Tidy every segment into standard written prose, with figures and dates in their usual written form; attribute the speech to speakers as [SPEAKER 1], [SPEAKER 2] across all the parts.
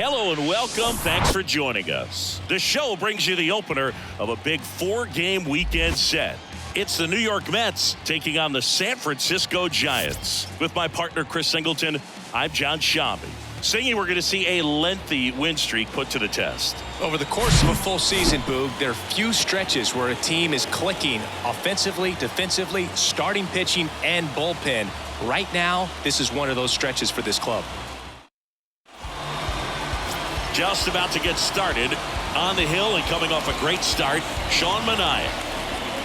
[SPEAKER 1] Hello and welcome. Thanks for joining us. The show brings you the opener of a big 4-game weekend set. It's the New York Mets taking on the San Francisco Giants. With my partner, Chris Singleton, I'm John Shambi. Singing, we're going to see a lengthy win streak put to the test.
[SPEAKER 2] Over the course of a full season, Boog, there are few stretches where a team is clicking offensively, defensively, starting pitching, and bullpen. Right now, this is one of those stretches for this club.
[SPEAKER 1] Just about to get started on the hill and coming off a great start, Sean Manaea.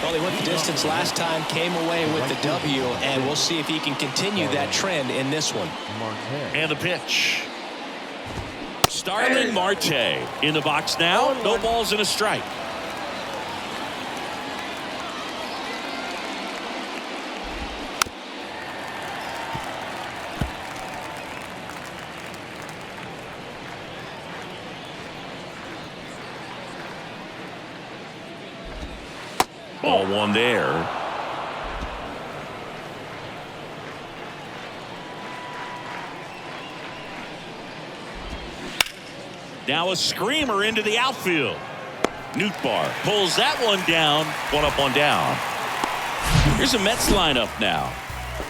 [SPEAKER 2] Well, he went the distance last time, came away with the W, and we'll see if he can continue that trend in this one.
[SPEAKER 1] And the pitch. Starling Marte in the box now. No balls and a strike. Ball one there. Now a screamer into the outfield. Nootbaar pulls that one down. One up, one down. Here's a Mets lineup now.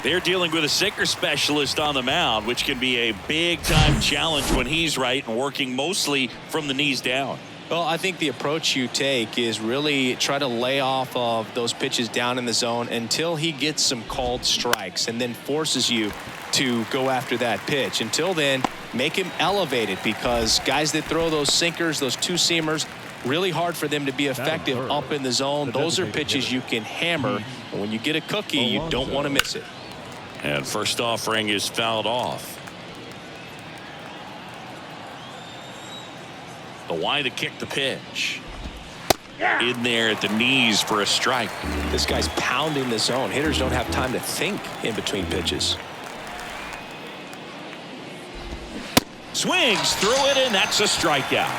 [SPEAKER 1] They're dealing with a sinker specialist on the mound, which can be a big-time challenge when he's right and working mostly from the knees down.
[SPEAKER 2] Well, I think the approach you take is really try to lay off of those pitches down in the zone until he gets some called strikes and then forces you to go after that pitch. Until then, make him elevated, because guys that throw those sinkers, those two-seamers, really hard for them to be effective up in the zone. Those are pitches you can hammer. And when you get a cookie, you don't want to miss it.
[SPEAKER 1] And first offering is fouled off. The wide to kick the pitch. In there at the knees for a strike.
[SPEAKER 2] This guy's pounding the zone. Hitters don't have time to think in between pitches.
[SPEAKER 1] Swings through it, and that's a strikeout.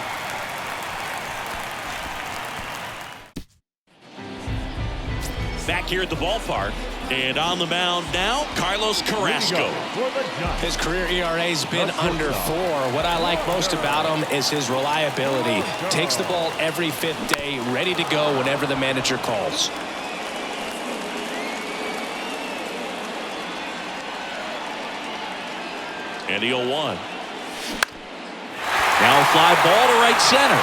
[SPEAKER 1] Back here at the ballpark, and on the mound now, Carlos Carrasco.
[SPEAKER 2] His career ERA's been under 4. What I like most about him is his reliability. Takes the ball every 5th day, ready to go whenever the manager calls.
[SPEAKER 1] And the 0-1. Now a fly ball to right center.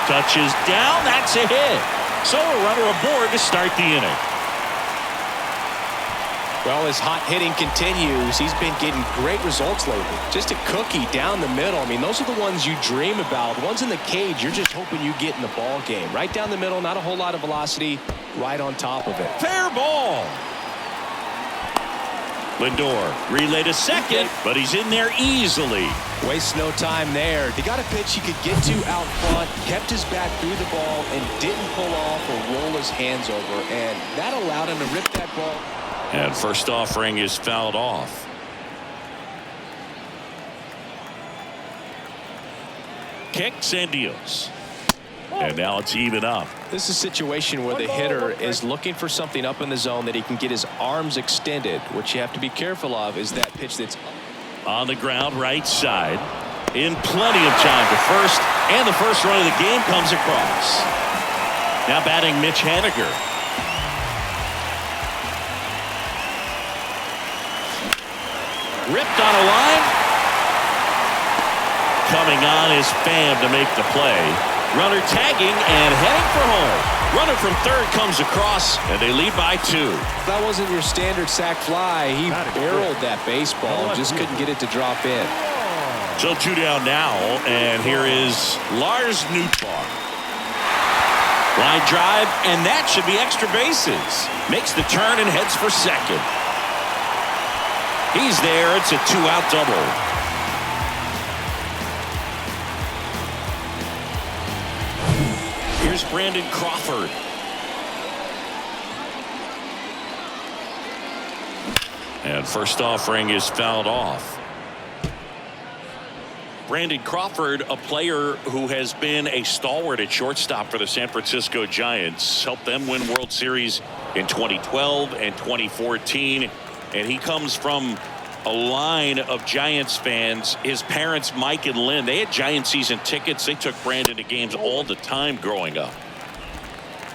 [SPEAKER 1] Touches down, that's a hit. So a runner aboard to start the inning.
[SPEAKER 2] Well, his hot hitting continues. He's been getting great results lately. Just a cookie down the middle. I mean, those are the ones you dream about. The ones in the cage, you're just hoping you get in the ball game. Right down the middle, not a whole lot of velocity, right on top of it.
[SPEAKER 1] Fair ball. Lindor relay to second, but he's in there easily.
[SPEAKER 2] Wastes no time there. He got a pitch he could get to out front, kept his back through the ball, and didn't pull off or roll his hands over. And that allowed him to rip that ball.
[SPEAKER 1] And first offering is fouled off. Kicks and deals. And now it's even up.
[SPEAKER 2] This is a situation where the hitter is looking for something up in the zone that he can get his arms extended. What you have to be careful of is that pitch that's
[SPEAKER 1] on the ground right side. In plenty of time to first. And the first run of the game comes across. Now batting Mitch Haniger. Ripped on a line. Coming on is Pham to make the play. Runner tagging and heading for home. Runner from third comes across, and they lead by 2.
[SPEAKER 2] That wasn't your standard sac fly. He barreled that baseball, just couldn't get it to drop in.
[SPEAKER 1] So 2 down now, and here is Lars Nootbaar. Line drive, and that should be extra bases. Makes the turn and heads for second. He's there. It's a 2-out double. Here's Brandon Crawford. And first offering is fouled off. Brandon Crawford, a player who has been a stalwart at shortstop for the San Francisco Giants, helped them win World Series in 2012 and 2014. And he comes from a line of Giants fans. His parents, Mike and Lynn, they had Giant season tickets. They took Brandon to games all the time growing up.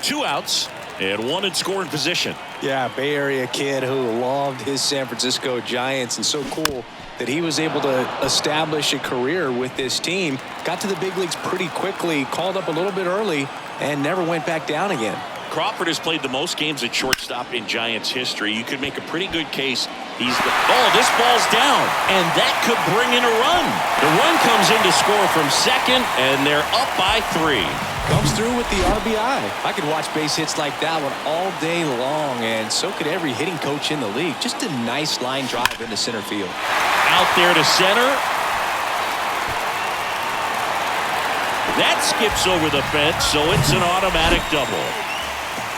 [SPEAKER 1] 2 outs and 1 in scoring position.
[SPEAKER 2] Yeah, Bay Area kid who loved his San Francisco Giants, and so cool that he was able to establish a career with this team. Got to the big leagues pretty quickly, called up a little bit early, and never went back down again.
[SPEAKER 1] Crawford has played the most games at shortstop in Giants history. You could make a pretty good case. Oh, this ball's down, and that could bring in a run. The run comes in to score from second, and they're up by 3.
[SPEAKER 2] Comes through with the RBI. I could watch base hits like that one all day long, and so could every hitting coach in the league. Just a nice line drive into center field.
[SPEAKER 1] Out there to center. That skips over the fence, so it's an automatic double.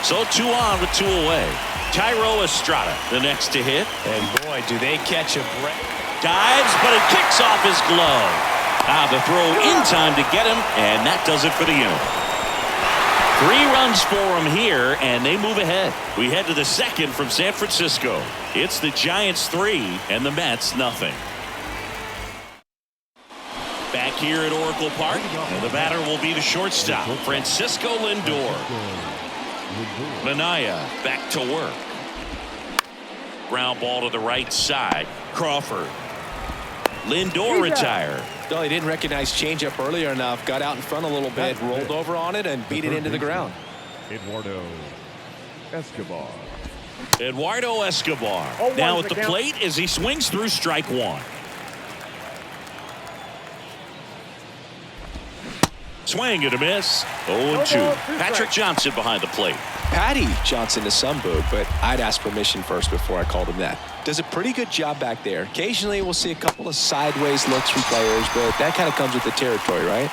[SPEAKER 1] So 2 on with 2 away. Thairo Estrada, the next to hit.
[SPEAKER 2] And boy, do they catch a break.
[SPEAKER 1] Dives, but it kicks off his glove. The throw in time to get him, and that does it for the inning. 3 runs for him here, and they move ahead. We head to the second from San Francisco. It's the Giants 3 and the Mets nothing. Back here at Oracle Park, and the batter will be the shortstop, Francisco Lindor. Minaya back to work. Ground ball to the right side. Crawford. Lindor retired.
[SPEAKER 2] No, he didn't recognize changeup earlier enough. Got out in front a little bit, rolled over on it, and beat it into the ground.
[SPEAKER 3] Eduardo Escobar.
[SPEAKER 1] Eduardo Escobar now at the plate as he swings through strike 1. Swing and a miss. 0-2. Patrick Johnson behind the plate.
[SPEAKER 2] Patty Johnson to some boot, but I'd ask permission first before I called him that. Does a pretty good job back there. Occasionally we'll see a couple of sideways looks from players, but that kind of comes with the territory, right?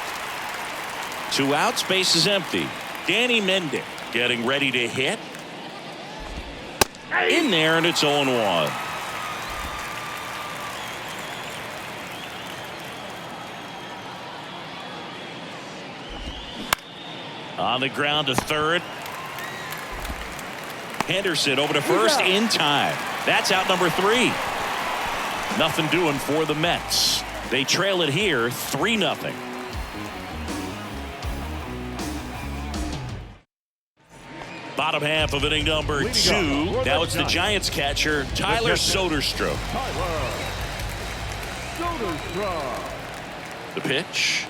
[SPEAKER 1] 2 outs, base is empty. Danny Mendick getting ready to hit. In there, and it's 0-1. On the ground to third. Henderson over to first in time. That's out number 3. Nothing doing for the Mets. They trail it here 3-0. Bottom half of inning number 2. Now it's the Giants catcher, Tyler Soderstrom. The pitch.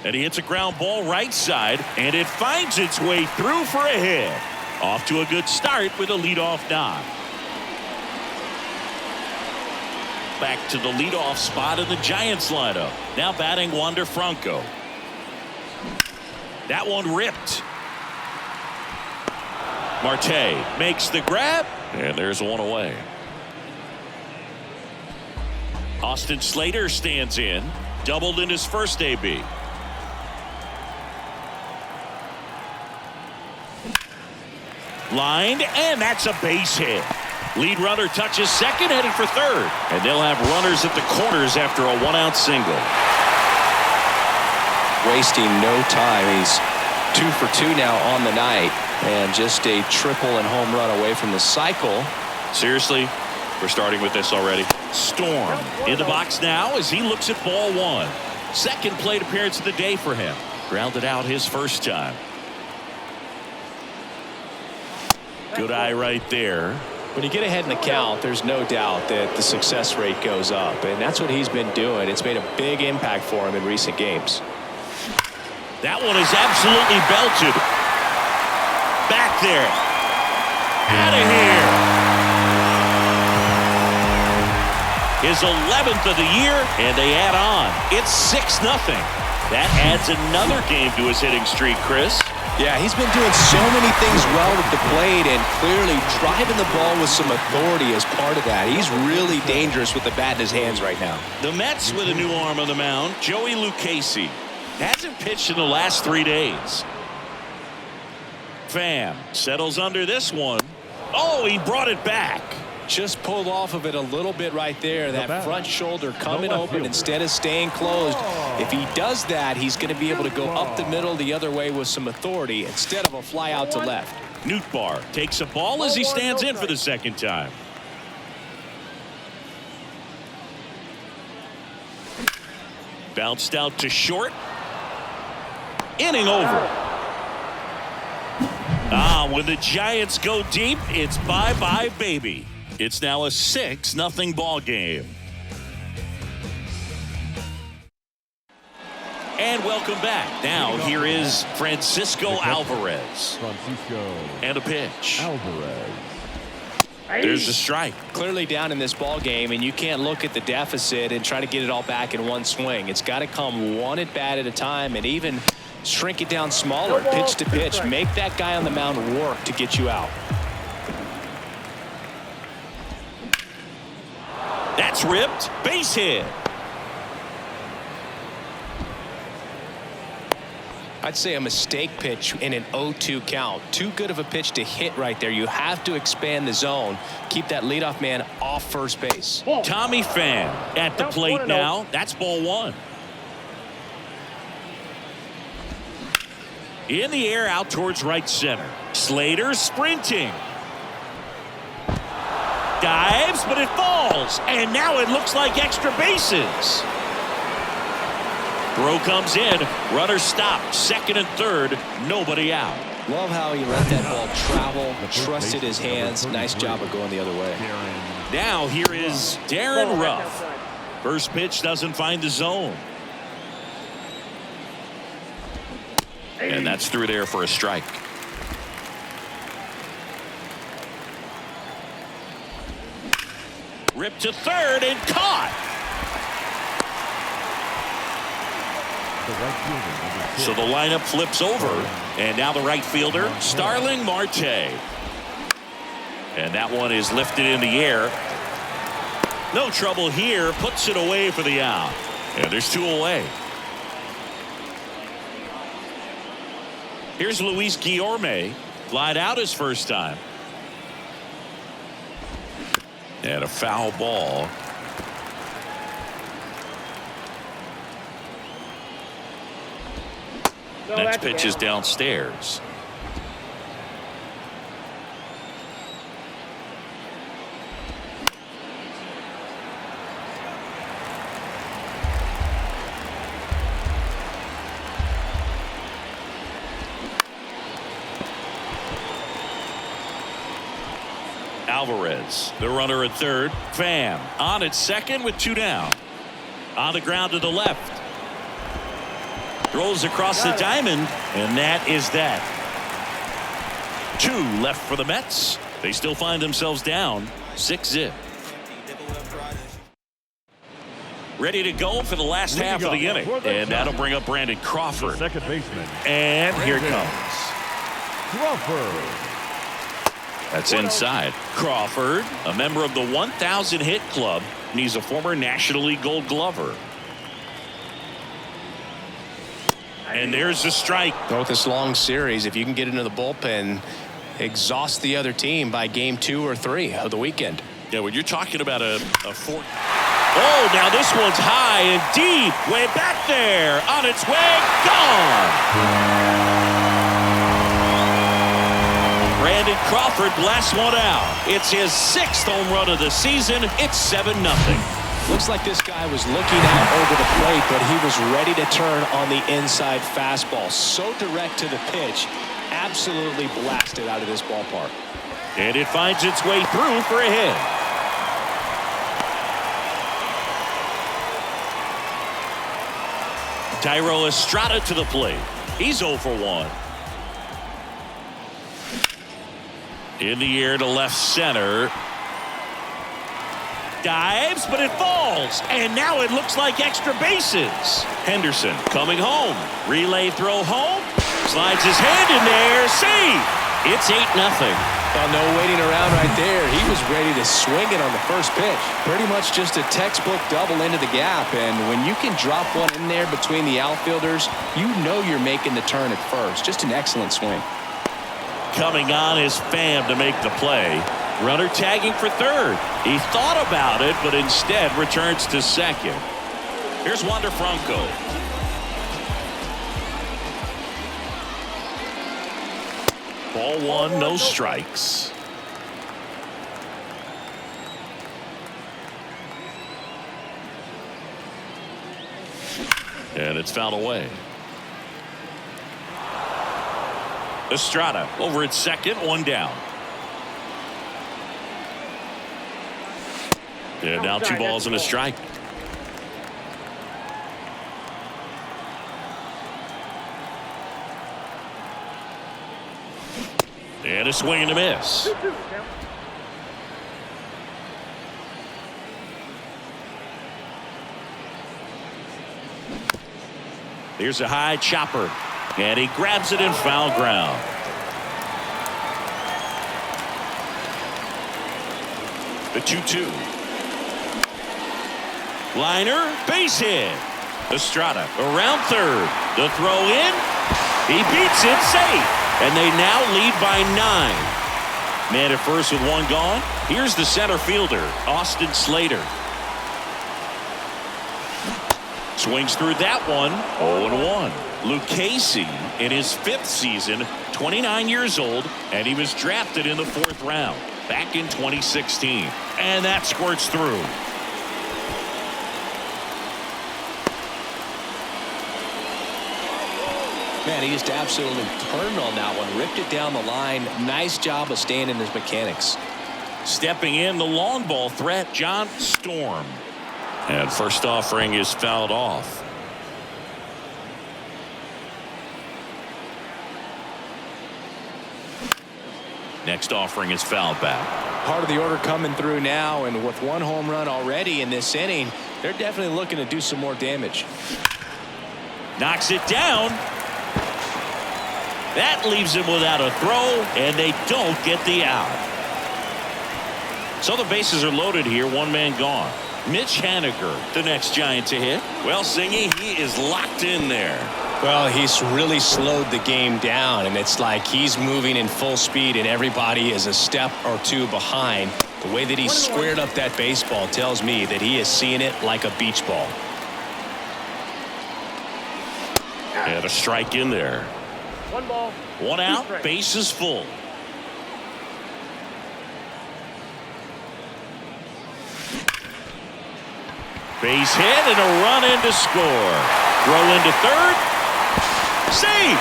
[SPEAKER 1] And he hits a ground ball right side, and it finds its way through for a hit. Off to a good start with a leadoff knock. Back to the leadoff spot in the Giants lineup. Now batting Wander Franco. That one ripped. Marte makes the grab, and there's 1 away. Austin Slater stands in, doubled in his first AB. Lined, and that's a base hit. Lead runner touches second, headed for third. And they'll have runners at the corners after a 1-out single.
[SPEAKER 2] Wasting no time. He's 2 for 2 now on the night. And just a triple and home run away from the cycle.
[SPEAKER 1] Seriously, we're starting with this already. Storm in the box now as he looks at ball 1. Second plate appearance of the day for him. Grounded out his first time. Good eye right there.
[SPEAKER 2] When you get ahead in the count, there's no doubt that the success rate goes up, and that's what he's been doing. It's made a big impact for him in recent games.
[SPEAKER 1] That one is absolutely belted. Back there. Out of here. His 11th of the year, and they add on. It's 6-0. That adds another game to his hitting streak, Chris.
[SPEAKER 2] Yeah, he's been doing so many things well at the plate and clearly driving the ball with some authority as part of that. He's really dangerous with the bat in his hands right now.
[SPEAKER 1] The Mets with a new arm on the mound, Joey Lucchesi. Hasn't pitched in the last 3 days. Pham settles under this one. Oh, he brought it back.
[SPEAKER 2] Just pulled off of it a little bit right there. That front shoulder coming open instead of staying closed. If he does that, he's going to be able to go up the middle the other way with some authority instead of a fly out to left.
[SPEAKER 1] Nootbaar takes a ball as he stands in for the second time. Bounced out to short. Inning over. When the Giants go deep, it's bye-bye, baby. It's now a 6-0 ball game. And welcome back. Now here is Francisco Alvarez. And a pitch.
[SPEAKER 3] Alvarez.
[SPEAKER 1] There's a strike.
[SPEAKER 2] Clearly down in this ball game, and you can't look at the deficit and try to get it all back in one swing. It's got to come one at bat at a time, and even shrink it down smaller, pitch to pitch. Make that guy on the mound work to get you out.
[SPEAKER 1] That's ripped. Base hit.
[SPEAKER 2] I'd say a mistake pitch in an 0-2 count. Too good of a pitch to hit right there. You have to expand the zone. Keep that leadoff man off first base.
[SPEAKER 1] Tommy Pham at the plate now. That's ball one. In the air out towards right center. Slater sprinting. Dives, but it falls. And now it looks like extra bases. Throw comes in. Runner stopped. Second and third. Nobody out.
[SPEAKER 2] Love how he let that ball travel. Trusted his hands. Nice job of going the other way.
[SPEAKER 1] Now here is Darren Ruff. First pitch doesn't find the zone. And that's through there for a strike. Ripped to third and caught. So the lineup flips over, and now the right fielder, Starling Marte. And that one is lifted in the air. No trouble here, puts it away for the out. And there's two away. Here's Luis Guillorme, flied out his first time. And a foul ball. Next pitch is downstairs. Alvarez, the runner at third. Pham on at second with two down. On the ground to the left. Throws across the diamond, and that is that. Two left for the Mets. They still find themselves down 6-0. Ready to go for the last half of the inning, and that'll bring up Brandon Crawford.
[SPEAKER 3] Second baseman.
[SPEAKER 1] And here it comes.
[SPEAKER 3] Crawford.
[SPEAKER 1] That's inside. Crawford, a member of the 1,000 hit club, and he's a former National League Gold Glover. And there's the strike.
[SPEAKER 2] With this long series, if you can get into the bullpen, exhaust the other team by game 2 or 3 of the weekend.
[SPEAKER 1] Yeah, when you're talking about a four. Oh, now this one's high and deep. Way back there. On its way. Gone. Brandon Crawford blasts one out. It's his 6th home run of the season. It's 7-0.
[SPEAKER 2] Looks like this guy was looking out over the plate, but he was ready to turn on the inside fastball. So direct to the pitch. Absolutely blasted out of this ballpark.
[SPEAKER 1] And it finds its way through for a hit. Thairo Estrada to the plate. He's 0 for 1. In the air to left center. Dives, but it falls. And now it looks like extra bases. Henderson coming home. Relay throw home. Slides his hand in there. Save. It's 8-0.
[SPEAKER 2] Well, no waiting around right there. He was ready to swing it on the first pitch. Pretty much just a textbook double into the gap. And when you can drop one in there between the outfielders, you know you're making the turn at first. Just an excellent swing.
[SPEAKER 1] Coming on is Pham to make the play. Runner tagging for third. He thought about it, but instead returns to second. Here's Wander Franco. Ball one, no strikes. And it's fouled away. Estrada over at second, one down. And now 2 balls and a strike. And a swing and a miss. Here's a high chopper. And he grabs it in foul ground. The 2-2. Liner, base hit. Estrada around third. The throw in. He beats it, safe. And they now lead by 9. Man at first with 1 gone. Here's the center fielder, Austin Slater. Swings through that one. 0-1. Lucchesi in his 5th season, 29 years old, and he was drafted in the 4th round back in 2016. And that squirts through.
[SPEAKER 2] Man, he just absolutely turned on that one, ripped it down the line. Nice job of staying in his mechanics.
[SPEAKER 1] Stepping in, the long ball threat, John Storm. And first offering is fouled off. Next offering is fouled back.
[SPEAKER 2] Part of the order coming through now, and with 1 home run already in this inning, they're definitely looking to do some more damage.
[SPEAKER 1] Knocks it down. That leaves him without a throw, and they don't get the out. So the bases are loaded here, 1 man gone. Mitch Haniger, the next Giant to hit. Well, Singy, he is locked in there.
[SPEAKER 2] Well, he's really slowed the game down, and it's like he's moving in full speed, and everybody is a step or 2 behind. The way that he squared up that baseball tells me that he is seeing it like a beach ball.
[SPEAKER 1] And a strike in there.
[SPEAKER 3] 1 ball.
[SPEAKER 1] 1 out, bases full. Base hit and a run in to score. Throw into third. Save.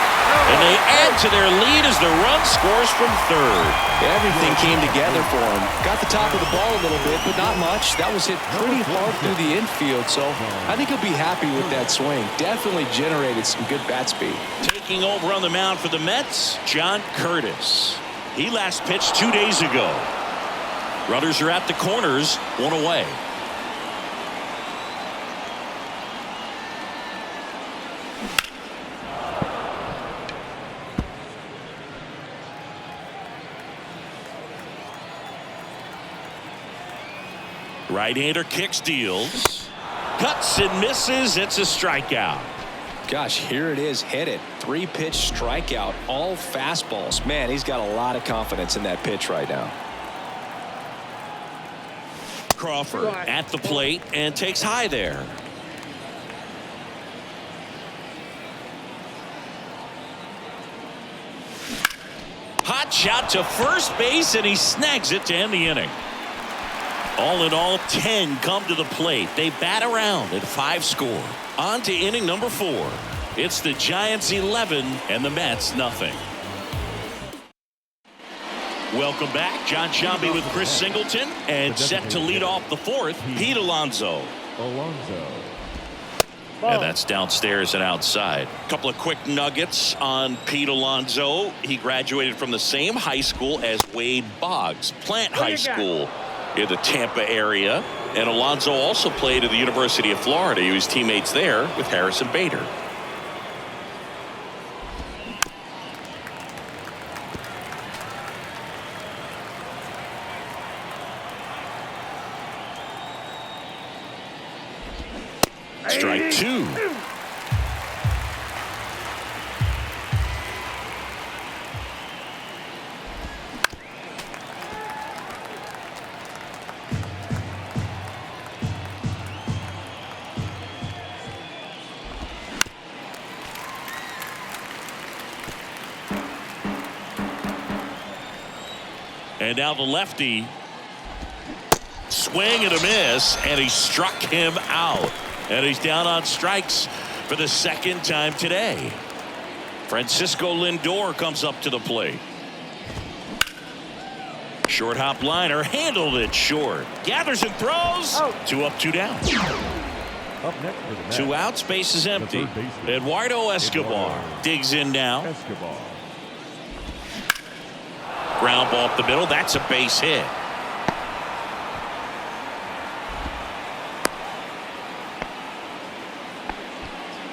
[SPEAKER 1] And they add to their lead as the run scores from third.
[SPEAKER 2] Everything came together for him. Got the top of the ball a little bit, but not much. That was hit pretty hard through the infield, so I think he'll be happy with that swing. Definitely generated some good bat speed.
[SPEAKER 1] Taking over on the mound for the Mets, John Curtis. He last pitched 2 days ago. Runners are at the corners, 1 away. Right-hander kicks, deals, cuts and misses. It's a strikeout.
[SPEAKER 2] Gosh, here it is, hit it. 3-pitch strikeout, all fastballs. Man, he's got a lot of confidence in that pitch right now.
[SPEAKER 1] Crawford at the plate and takes high there. Hot shot to first base, and he snags it to end the inning. All in all, 10 come to the plate. They bat around at 5 score. On to inning number 4. It's the Giants 11 and the Mets nothing. Welcome back. John Sciambi with Chris Singleton, and set to lead off the 4th, Pete Alonso. And that's downstairs and outside. A couple of quick nuggets on Pete Alonso. He graduated from the same high school as Wade Boggs, Plant High School in the Tampa area. And Alonso also played at the University of Florida. He was teammates there with Harrison Bader. Strike 2. And now the lefty. Swing and a miss, and he struck him out. And he's down on strikes. for the second time today. Francisco Lindor comes up to the plate. Short hop liner, handled it short. Gathers and throws. 2 up, 2 down.
[SPEAKER 3] Up next for the Mets,
[SPEAKER 1] 2 outs, base is empty.
[SPEAKER 3] third baseman,
[SPEAKER 1] Eduardo Escobar digs in now.
[SPEAKER 3] Escobar.
[SPEAKER 1] Ground ball up the middle. That's a base hit.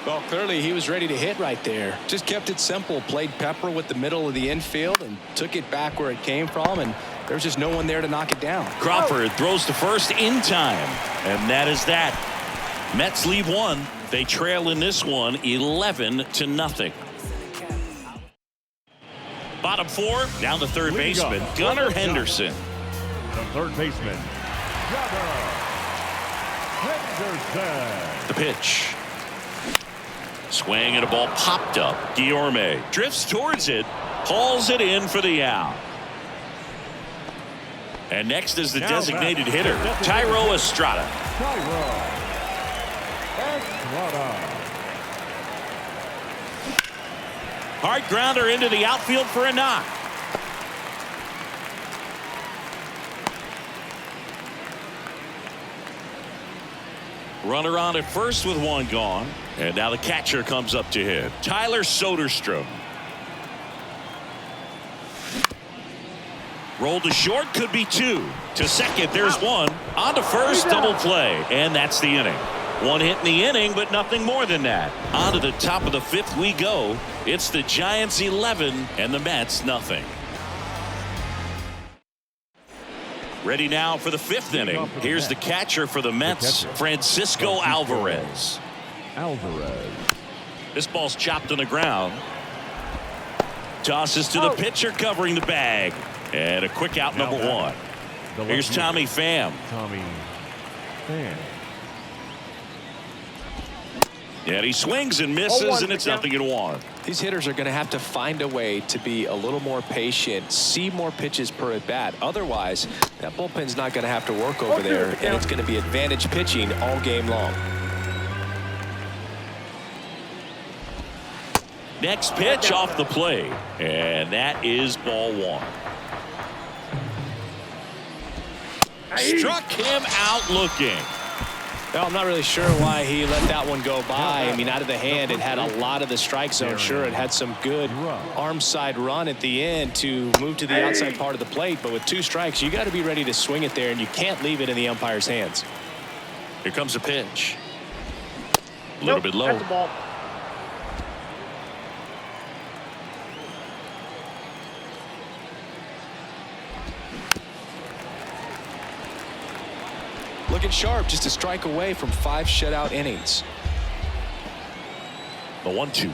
[SPEAKER 2] Well, clearly he was ready to hit right there. Just kept it simple. Played pepper with the middle of the infield and took it back where it came from. And there's just no one there to knock it down.
[SPEAKER 1] Crawford throws to first in time. And that is that. Mets lead 1. They trail in this one 11-0. Bottom 4, down the third baseman, Gunnar Henderson.
[SPEAKER 3] The third baseman, Gunnar Henderson.
[SPEAKER 1] The pitch. Swing and a ball popped up. Guillorme drifts towards it, hauls it in for the out. And next is the designated hitter, Thairo Estrada.
[SPEAKER 3] Thairo Estrada.
[SPEAKER 1] Hard grounder into the outfield for a knock. Runner on at first with 1 gone. And now the catcher comes up to hit. Tyler Soderstrom. Rolled to short, could be 2. To second, there's 1. On to first, double play. And that's the inning. 1 hit in the inning, but nothing more than that. On to the top of the 5th we go. It's the Giants 11 and the Mets nothing. Ready now for the 5th inning. Here's the catcher for the Mets, Francisco Alvarez. This ball's chopped on the ground. Tosses to the pitcher covering the bag. And a quick out, number 1. Here's Tommy Pham. And he swings and misses, and it's 0-1.
[SPEAKER 2] These hitters are going to have to find a way to be a little more patient, see more pitches per at bat. Otherwise, that bullpen's not going to have to work over there, and it's going to be advantage pitching all game long.
[SPEAKER 1] Next pitch off the plate, and that is ball 1. Struck him out looking.
[SPEAKER 2] Well, I'm not really sure why he let that one go by. I mean, out of the hand, it had a lot of the strike zone. Sure, it had some good arm side run at the end to move to the outside part of the plate. But with 2 strikes, you got to be ready to swing it there, and you can't leave it in the umpire's hands.
[SPEAKER 1] Here comes a pitch. A little bit low.
[SPEAKER 2] Looking sharp, just a strike away from 5 shutout innings.
[SPEAKER 1] The 1-2.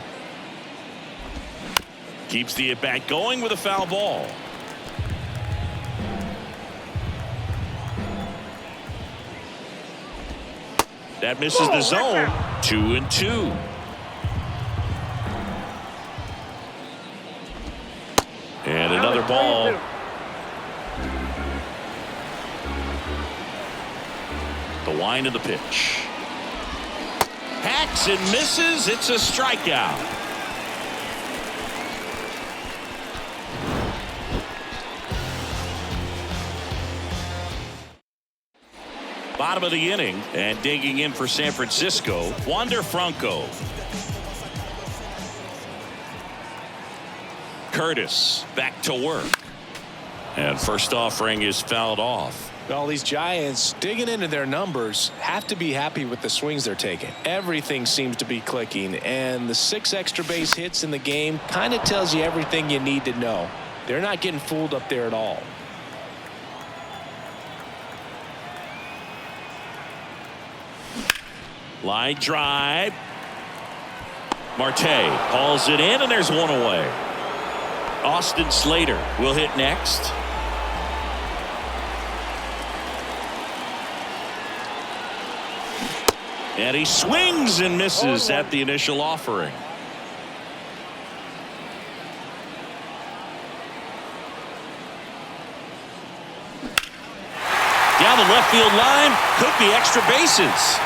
[SPEAKER 1] Keeps the at-bat going with a foul ball. That misses the zone. 2-2. And another ball. The wind of the pitch. Hacks and misses. It's a strikeout. Bottom of the inning, and digging in for San Francisco, Wander Franco. Curtis back to work. And first offering is fouled off.
[SPEAKER 2] Well, these Giants digging into their numbers have to be happy with the swings they're taking. Everything seems to be clicking, and the 6 extra base hits in the game kind of tells you everything you need to know. They're not getting fooled up there at all.
[SPEAKER 1] Line drive. Marte hauls it in, and there's 1 away. Austin Slater will hit next. And he swings and misses at the initial offering. Down the left field line, could be extra bases.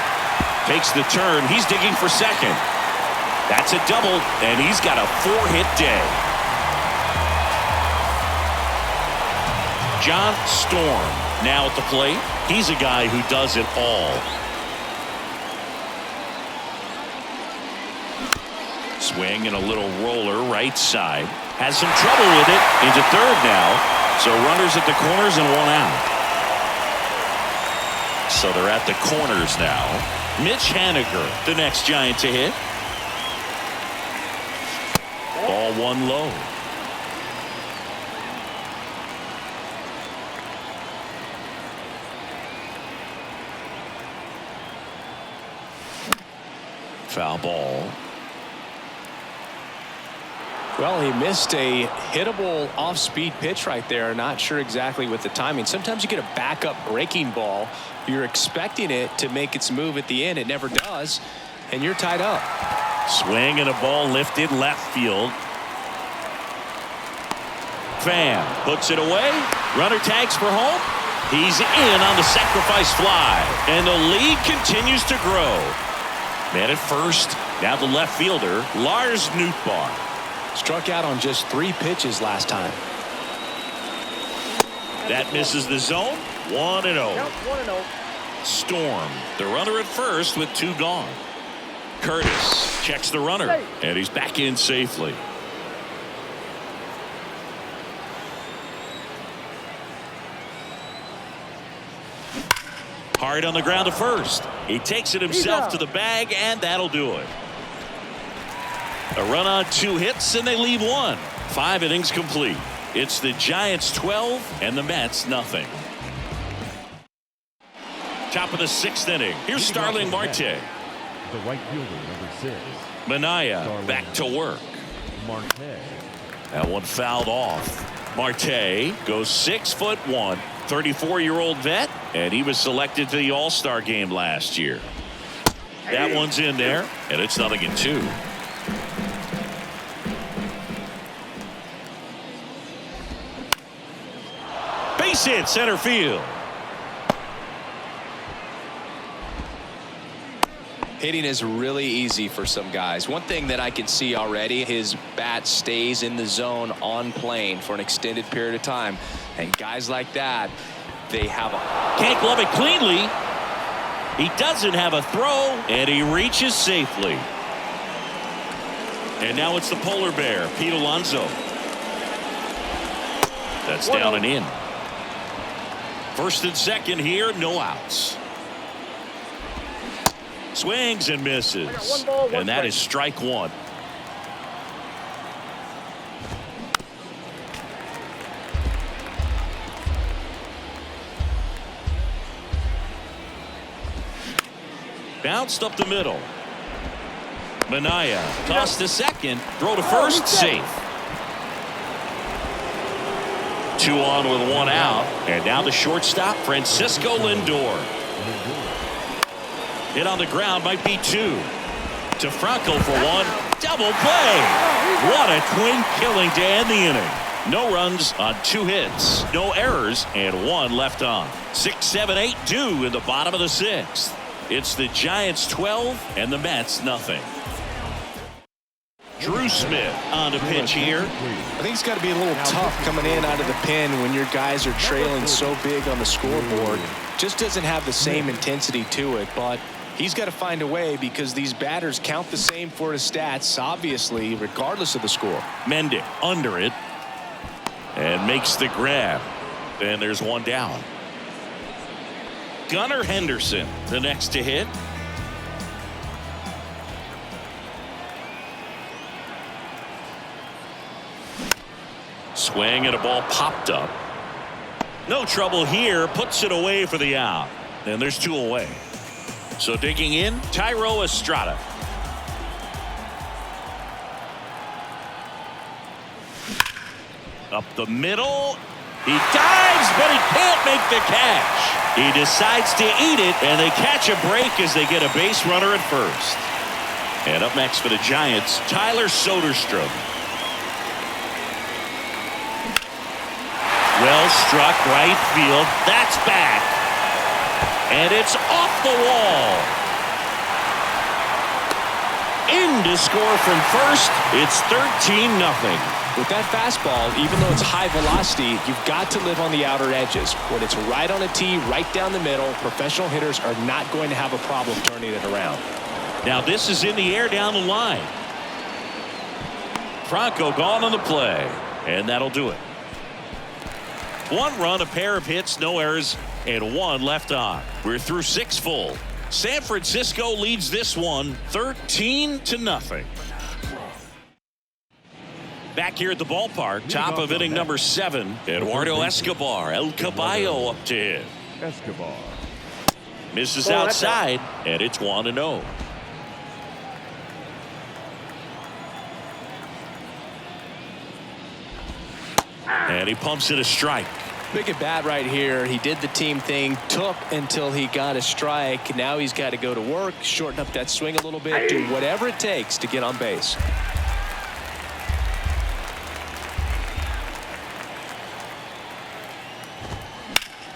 [SPEAKER 1] Takes the turn. He's digging for second. That's a double, and he's got a 4-hit day. John Storm now at the plate. He's a guy who does it all. Swing and a little roller right side. Has some trouble with it. Into third now. So runners at the corners and 1 out. So they're at the corners now. Mitch Haniger, the next Giant to hit. Ball 1 low. Foul ball.
[SPEAKER 2] Well, he missed a hittable off-speed pitch right there. Not sure exactly with the timing. Sometimes you get a backup breaking ball. You're expecting it to make its move at the end. It never does, and you're tied up.
[SPEAKER 1] Swing and a ball lifted left field. Pham puts it away. Runner tags for home. He's in on the sacrifice fly, and the lead continues to grow. Man at first. Now the left fielder, Lars Nootbaar.
[SPEAKER 2] Struck out on just 3 pitches last time.
[SPEAKER 1] That misses the zone. 1-0. Storm, the runner at first with 2 gone. Curtis checks the runner, and he's back in safely. Hard on the ground to first. He takes it himself to the bag, and that'll do it. A run on 2 hits, and they leave 1. 5 innings complete. It's the Giants 12 and the Mets nothing. Top of the 6th inning. Here's Starling Marte.
[SPEAKER 3] The right fielder, number 6.
[SPEAKER 1] Manaea back to work.
[SPEAKER 3] Marte.
[SPEAKER 1] That one fouled off. Marte goes 6'1", 34-year-old vet, and he was selected to the All-Star game last year. That one's in there, and it's 0-2. Base hit center field.
[SPEAKER 2] Hitting is really easy for some guys. One thing that I can see already, his bat stays in the zone on plane for an extended period of time. And guys like that, they have a...
[SPEAKER 1] Can't glove it cleanly. He doesn't have a throw, and he reaches safely. And now it's the polar bear, Pete Alonso. That's down and in. First and second here, no outs. Swings and misses. And that is strike 1. Bounced up the middle. Manaea tossed to second. Throw to first. Safe. 2 on with 1 out. And now the shortstop, Francisco Lindor. Hit on the ground, might be 2. To Franco for 1. Double play. What a twin killing to end the inning. No runs on 2 hits. No errors, and 1 left on. 6, 7, 8 due in the bottom of the 6th. It's the Giants 12 and the Mets nothing. Drew Smith on the pitch here.
[SPEAKER 2] I think it's got to be a little tough coming in out of the pen when your guys are trailing so big on the scoreboard. Just doesn't have the same intensity to it, but he's got to find a way because these batters count the same for his stats, obviously, regardless of the score.
[SPEAKER 1] Mendick under it and makes the grab. And there's 1 down. Gunnar Henderson, the next to hit. Swing and a ball popped up. No trouble here. Puts it away for the out. And there's 2 away. So digging in, Thairo Estrada. Up the middle. He dives, but he can't make the catch. He decides to eat it, and they catch a break as they get a base runner at first. And up next for the Giants, Tyler Soderstrom. Well struck right field. That's back. And it's off the wall. in to score from first. It's 13-0.
[SPEAKER 2] With that fastball, even though it's high velocity, you've got to live on the outer edges. When it's right on a tee, right down the middle, professional hitters are not going to have a problem turning it around.
[SPEAKER 1] Now this is in the air down the line. Franco gone on the play, and that'll do it. 1 run, a pair of hits, no errors, and 1 left on. We're through 6 full. San Francisco leads this one 13-0. Back here at the ballpark, top of inning number 7, Eduardo Escobar, El Caballo up to hit.
[SPEAKER 3] Escobar.
[SPEAKER 1] Misses outside, and it's 1-0. And he pumps it a strike.
[SPEAKER 2] Big at bat right here. He did the team thing, took until he got a strike. Now he's got to go to work, shorten up that swing a little bit, do whatever it takes to get on base.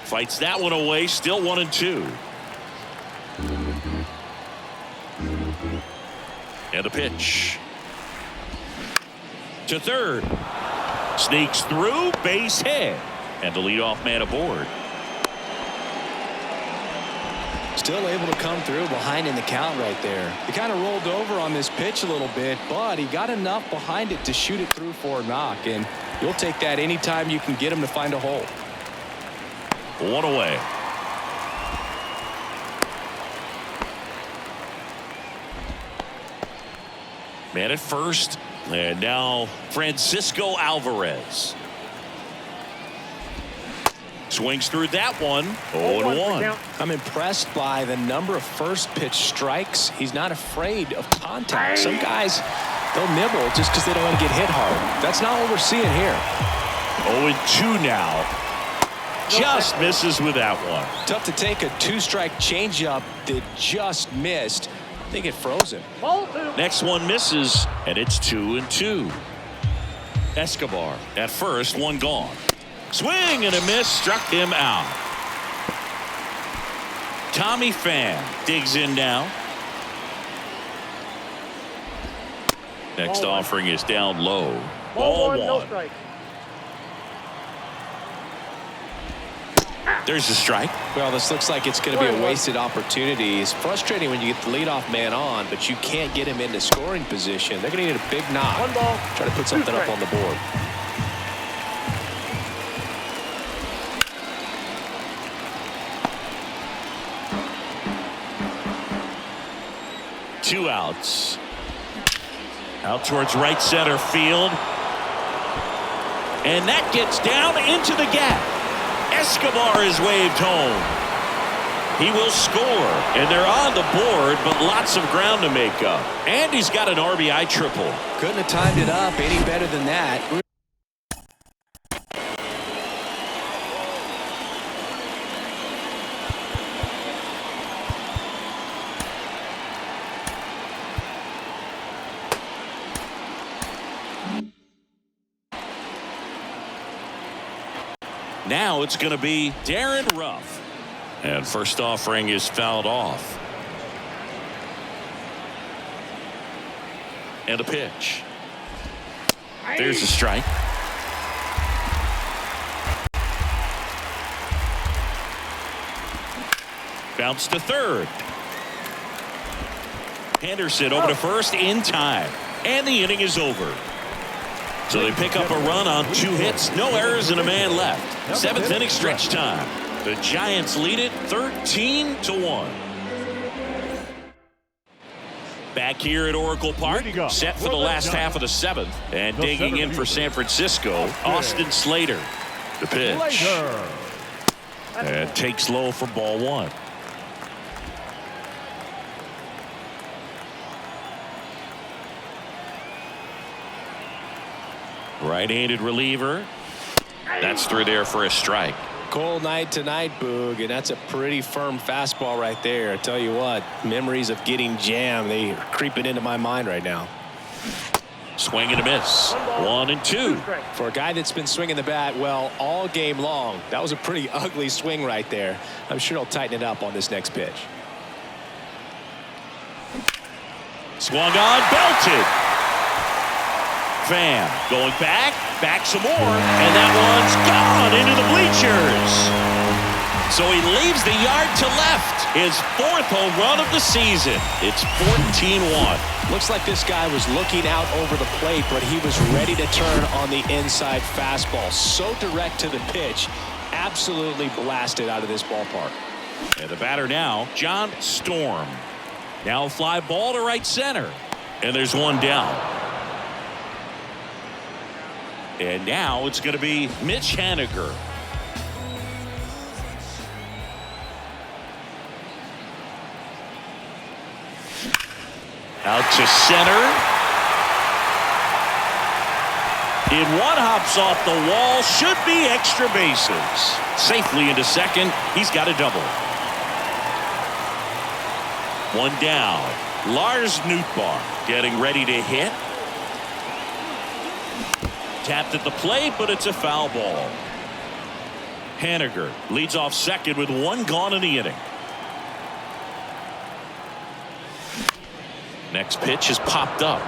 [SPEAKER 1] Fights that one away, still 1-2. And a pitch. To third. Sneaks through, base hit. And the leadoff man aboard.
[SPEAKER 2] Still able to come through behind in the count right there. He kind of rolled over on this pitch a little bit, but he got enough behind it to shoot it through for a knock. And you'll take that anytime you can get him to find a hole.
[SPEAKER 1] 1 away. Man at first. And now Francisco Alvarez. Swings through that one. 0-1.
[SPEAKER 2] I'm impressed by the number of first pitch strikes. He's not afraid of contact. Some guys, they'll nibble just because they don't want to get hit hard. That's not what we're seeing here.
[SPEAKER 1] 0-2 now. Just misses with that one.
[SPEAKER 2] Tough to take a 2-strike changeup that just missed. I think it froze him.
[SPEAKER 1] Next one misses, and it's 2-2. Escobar at first, 1 gone. Swing and a miss, struck him out. Tommy Pham digs in now. Next offering is down low. Ball 1.
[SPEAKER 4] No strike.
[SPEAKER 1] There's a strike.
[SPEAKER 2] Well, this looks like it's going to be a wasted opportunity. It's frustrating when you get the leadoff man on, but you can't get him into scoring position. They're going to need a big knock.
[SPEAKER 4] 1 ball.
[SPEAKER 2] Try to put something up on the board.
[SPEAKER 1] Two outs. Out towards right center field. And that gets down into the gap. Escobar is waved home. He will score, and they're on the board, but lots of ground to make up. And he's got an RBI triple.
[SPEAKER 2] Couldn't have timed it up any better than that.
[SPEAKER 1] Now it's going to be Darren Ruff. And first offering is fouled off. And a pitch. There's a strike. Bounce to third. Henderson over to first in time. And the inning is over. So they pick up a run on 2 hits, no errors, and a man left. 7th inning stretch time. The Giants lead it 13-1. Back here at Oracle Park, set for the last half of the 7th. And digging in for San Francisco, Austin Slater. The pitch. And takes low for ball 1. Right-handed reliever. That's through there for a strike.
[SPEAKER 2] Cold night tonight, Boog, and that's a pretty firm fastball right there. I tell you what, memories of getting jammed, they are creeping into my mind right now.
[SPEAKER 1] Swing and a miss. 1-2.
[SPEAKER 2] For a guy that's been swinging the bat, well, all game long, that was a pretty ugly swing right there. I'm sure he'll tighten it up on this next pitch.
[SPEAKER 1] Swung on, belted. Pham going back some more, and that one's gone into the bleachers. So he leaves the yard to left. His 4th home run of the season. It's 14-1.
[SPEAKER 2] Looks like this guy was looking out over the plate, but he was ready to turn on the inside fastball. So direct to the pitch. Absolutely blasted out of this ballpark.
[SPEAKER 1] And the batter now, John Storm. Now a fly ball to right center. And there's one down. And now it's going to be Mitch Haniger. Out to center. In one, hops off the wall. Should be extra bases. Safely into second. He's got a double. One down. Lars Nootbaar getting ready to hit. Tapped at the plate, but it's a foul ball. Haniger leads off second with one gone in the inning. Next pitch is popped up.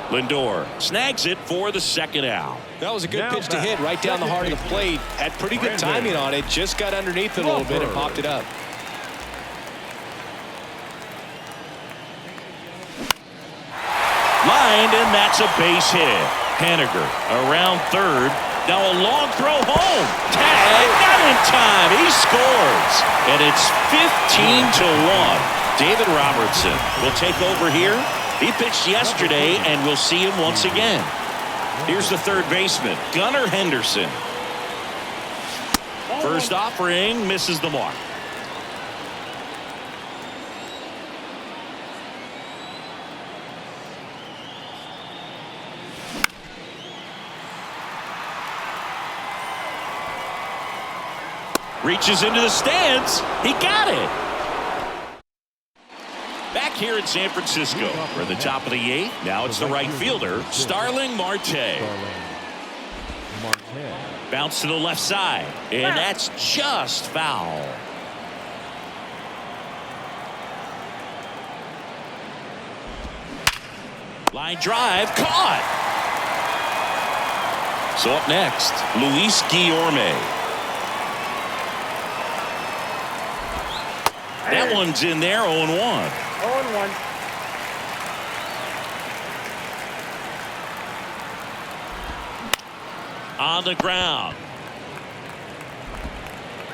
[SPEAKER 1] Lindor snags it for the second out.
[SPEAKER 2] That was a good pitch to hit right down the heart of the plate. Had pretty good timing on it. Just got underneath it a little bit and popped it up.
[SPEAKER 1] Lined, and that's a base hit. Haniger around third. Now a long throw home. Tag, not in time. He scores. And it's 15-1. David Robertson will take over here. He pitched yesterday, and we'll see him once again. Here's the third baseman, Gunnar Henderson. First offering misses the mark. Reaches into the stands. He got it. Back here in San Francisco, we're at the top of the 8th. Now it's the right fielder, Starling Marte. Bounce to the left side, and that's just foul. Line drive, caught. So up next, Luis Guillorme. That one's in there, 0-1.
[SPEAKER 4] 0-1.
[SPEAKER 1] On the ground.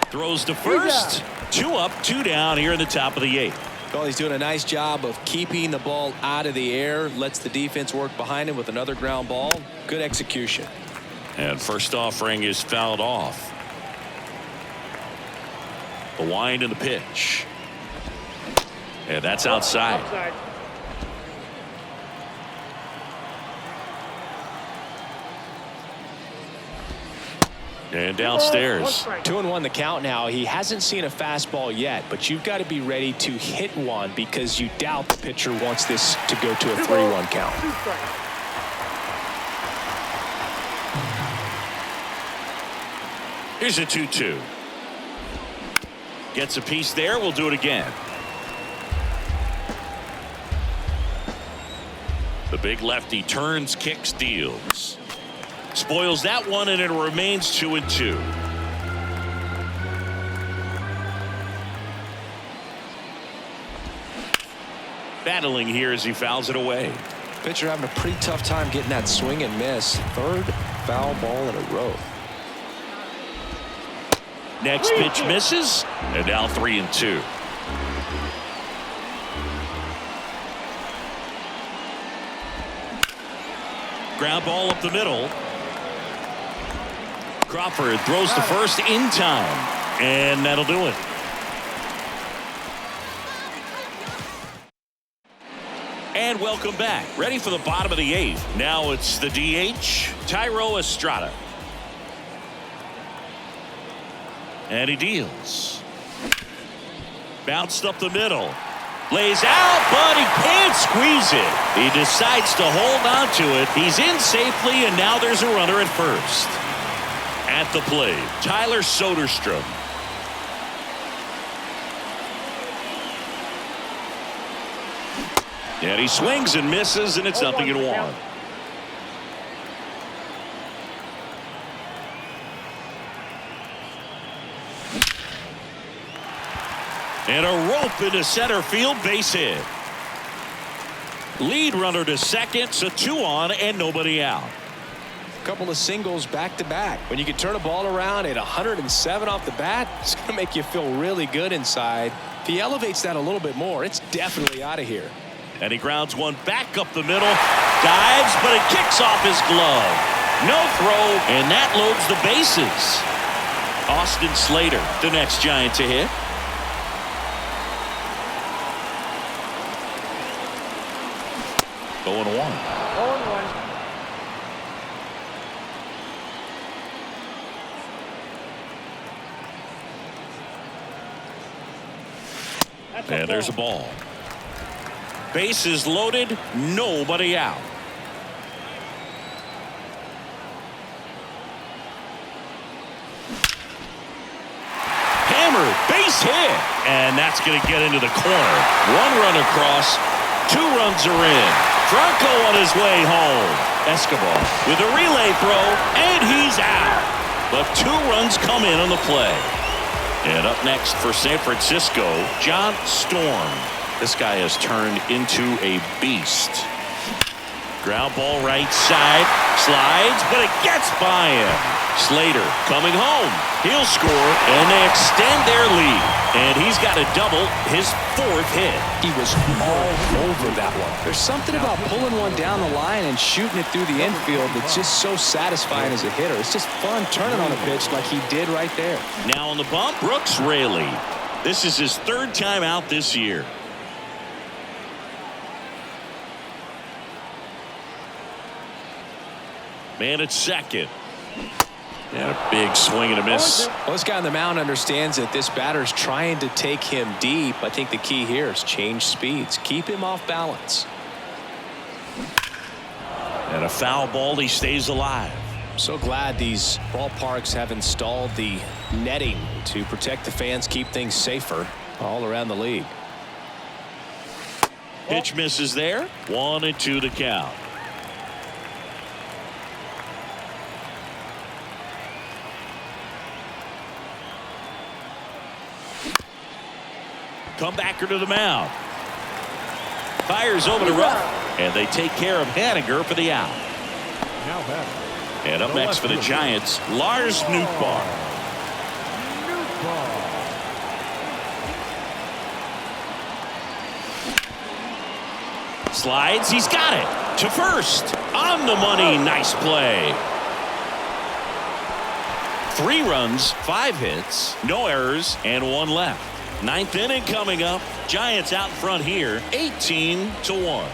[SPEAKER 1] Throws to first. 2 up, 2 down here in the top of the 8th.
[SPEAKER 2] Well, he's doing a nice job of keeping the ball out of the air. Lets the defense work behind him with another ground ball. Good execution.
[SPEAKER 1] And first offering is fouled off. The wind and the pitch. And that's outside. And downstairs.
[SPEAKER 2] 2-1 the count now. He hasn't seen a fastball yet, but you've got to be ready to hit one because you doubt the pitcher wants this to go to a 3-1 count.
[SPEAKER 1] Here's a 2-2. Gets a piece there. We'll do it again. The big lefty turns, kicks, deals. Spoils that one, and it remains 2-2. Battling here as he fouls it away.
[SPEAKER 2] Pitcher having a pretty tough time getting that swing and miss. Third foul ball in a row.
[SPEAKER 1] Next pitch misses, and now 3-2. Ground ball up the middle. Crawford throws to first in time, and that'll do it. And welcome back. Ready for the bottom of the 8th. Now it's the DH, Thairo Estrada. And he deals. Bounced up the middle. Lays out, but he can't squeeze it. He decides to hold on to it. He's in safely, and now there's a runner at first. At the plate, Tyler Soderstrom. And he swings and misses, and it's 0-1. And a rope into center field, base hit. Lead runner to second, so 2 on and nobody out.
[SPEAKER 2] Couple of singles back to back. When you can turn a ball around at 107 off the bat, it's going to make you feel really good inside. If he elevates that a little bit more, it's definitely out of here.
[SPEAKER 1] And he grounds one back up the middle, dives, but it kicks off his glove. No throw, and that loads the bases. Austin Slater, the next Giant to hit. Going 1.
[SPEAKER 4] 0-1.
[SPEAKER 1] And there's a ball. Bases loaded, nobody out. Hammered, base hit, and that's going to get into the corner. 1 run across, 2 runs are in. Franco on his way home. Escobar with a relay throw, and he's out. But 2 runs come in on the play. And up next for San Francisco, John Storm. This guy has turned into a beast. Ground ball right side, slides, but it gets by him. Slater coming home. He'll score, and they extend their lead. And he's got a double, his 4th hit.
[SPEAKER 2] He was all over that one. There's something about pulling one down the line and shooting it through the infield that's just so satisfying as a hitter. It's just fun turning on a pitch like he did right there.
[SPEAKER 1] Now on the bump, Brooks Raley. This is his 3rd time out this year. Man at second. And a big swing and a miss.
[SPEAKER 2] Well, this guy on the mound understands that this batter's trying to take him deep. I think the key here is change speeds. Keep him off balance.
[SPEAKER 1] And a foul ball, he stays alive.
[SPEAKER 2] So glad these ballparks have installed the netting to protect the fans, keep things safer all around the league.
[SPEAKER 1] Pitch misses there. 1-2 to count. Comebacker to the mound. Fires over the run, and they take care of Haniger for the out.
[SPEAKER 3] Now batting.
[SPEAKER 1] And up next for the Giants, Lars Nootbaar. Slides, he's got it to first. On the money, nice play. 3 runs, 5 hits, no errors, and 1 left. 9th inning coming up. Giants out in front here, 18-1.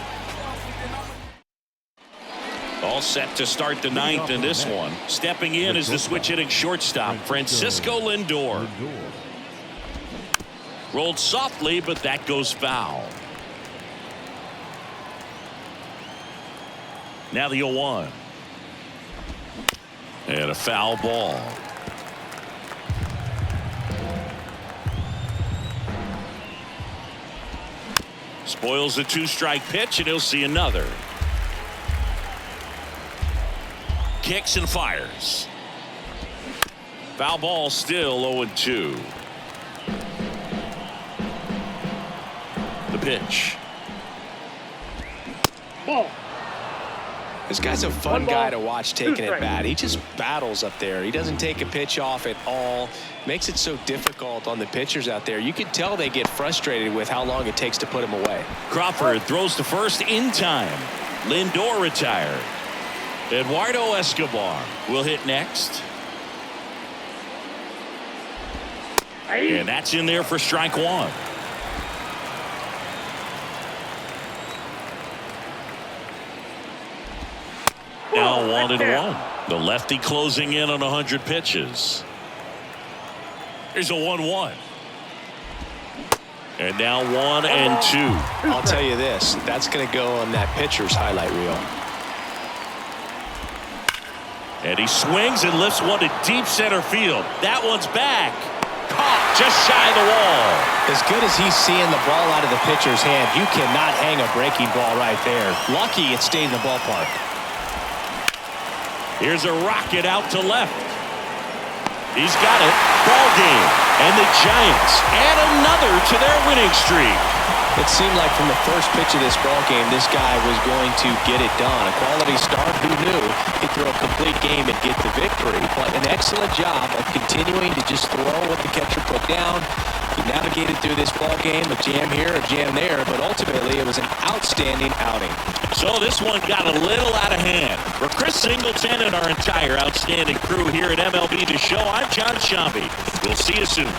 [SPEAKER 1] All set to start the 9th in this one. Stepping in is the switch hitting shortstop, Francisco Lindor. Rolled softly, but that goes foul. Now the 0-1. And a foul ball. Spoils the 2-strike pitch, and he'll see another. Kicks and fires. Foul ball, still 0-2. The pitch.
[SPEAKER 4] Ball.
[SPEAKER 2] This guy's a fun guy to watch taking at bat. He just battles up there. He doesn't take a pitch off at all. Makes it so difficult on the pitchers out there. You can tell they get frustrated with how long it takes to put him away.
[SPEAKER 1] Crawford throws to first in time. Lindor retired. Eduardo Escobar will hit next. And that's in there for strike 1. Now 1-1. The lefty closing in on 100 pitches. Here's a 1-1. And now 1-2.
[SPEAKER 2] I'll tell you this, that's going to go on that pitcher's highlight reel.
[SPEAKER 1] And he swings and lifts one to deep center field. That one's back. Caught just shy of the wall.
[SPEAKER 2] As good as he's seeing the ball out of the pitcher's hand, you cannot hang a breaking ball right there. Lucky it stayed in the ballpark.
[SPEAKER 1] Here's a rocket out to left. He's got it. Ball game. And the Giants add another to their winning streak.
[SPEAKER 2] It seemed like from the first pitch of this ball game, this guy was going to get it done. A quality start, who knew he'd throw a complete game and get the victory. But an excellent job of continuing to just throw what the catcher put down. He navigated through this ball game, a jam here, a jam there, but ultimately it was an outstanding outing.
[SPEAKER 1] So this one got a little out of hand. For Chris Singleton and our entire outstanding crew here at MLB The Show, I'm John Sciambi. We'll see you soon.